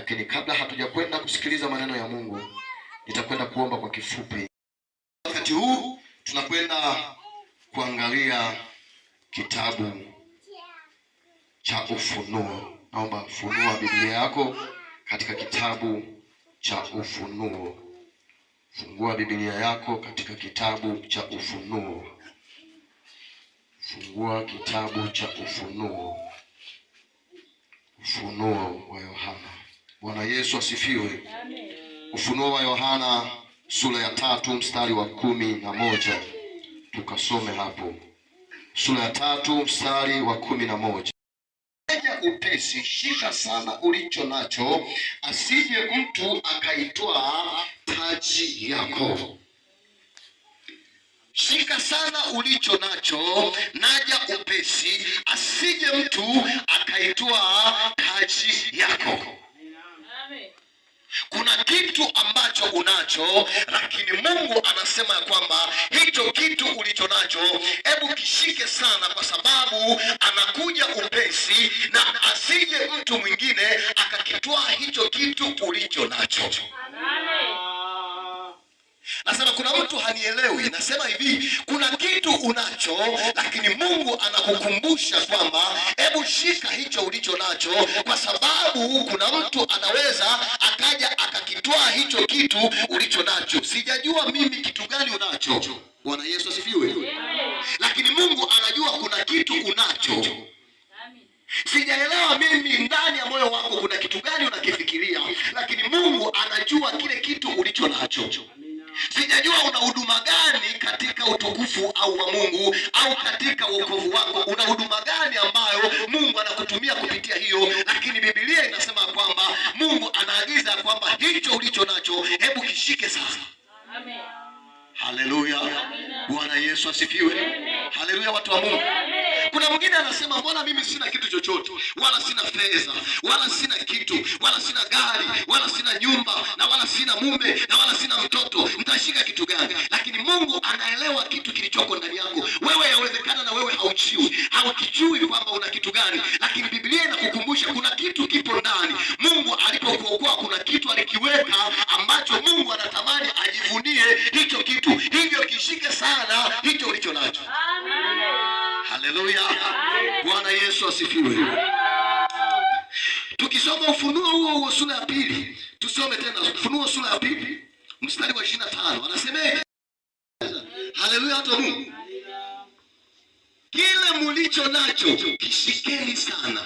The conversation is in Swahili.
Lakini kabla hatujakwenda kusikiliza maneno ya Mungu, nitakwenda kuomba kwa kifupi. Wakati huu tunakwenda kuangalia kitabu cha Ufunuo. Naomba funua Biblia yako katika kitabu cha Ufunuo. Fungua Biblia yako katika kitabu cha Ufunuo. Fungua kitabu cha Ufunuo. Ufunuo wa Yohana. Bwana Yesu asifiwe. Amen. Ufunuo wa Yohana sura ya 3 mstari wa 11. Tukasome hapo. Sura ya 3 mstari wa 11. Upesi, shika sana ulicho nacho, asije mtu akaitwaa taji yako. Shika sana ulicho nacho, naja upesi, asije mtu akaitwaa taji yako. Kuna kitu ambacho unacho, lakini Mungu anasema ya kwamba hicho kitu ulicho nacho, hebu kishike sana, kwa sababu anakuja upesi, na asije mtu mwingine akakitwaa hicho kitu ulicho nacho. Nasema kuna mtu hanielewi. Nasema hivi, kuna kitu unacho, lakini Mungu anakukumbusha kwamba hebu shika hicho ulicho nacho, kwa sababu kuna mtu anaweza akaja akakitwaa hicho kitu ulicho nacho. Sijajua mimi kitu gani unacho. Bwana Yesu asifiwe. Lakini Mungu anajua kuna kitu unacho. Sijaelewa mimi ndani ya moyo wako kuna kitu gani unakifikiria, lakini Mungu anajua kile kitu ulicho nacho. Sijajua una huduma gani katika utukufu au wa Mungu, au katika wokovu wako una huduma gani ambayo Mungu anakutumia kupitia hiyo, lakini Biblia inasema kwamba Mungu anaagiza kwamba hicho ulicho nacho hebu kishike sasa. Amen. Haleluya. Bwana Yesu asifiwe. Haleluya watu wa Mungu. Kuna mwingine anasema mbona mimi sina kitu chochote, wala sina fedha, wala sina kitu, wala sina gari, wala sina nyumba, na wala sina mume, na wala sina mtoto. Mtashika kitu gani? Lakini Mungu anaelewa kitu kilichoko ndani yako. Wewe yawezekana na wewe haukijui kwamba una kitu gani, lakini Biblia inakukumbusha kuna kitu kipo ndani. Mungu alipokuokoa kuna kitu alikiweka ambacho Mungu anatamani ajivunie hicho kitu. Hivyo kishike sana hicho ulicho nacho. Amen. Haleluya. Bwana Yesu asifiwe. Tukisoma Ufunuo huo sura ya 2, tusome tena Ufunuo sura ya 2 mstari wa 25. Anasema haleluya watu wa Mungu. Kile mlicho nacho kishikeni sana.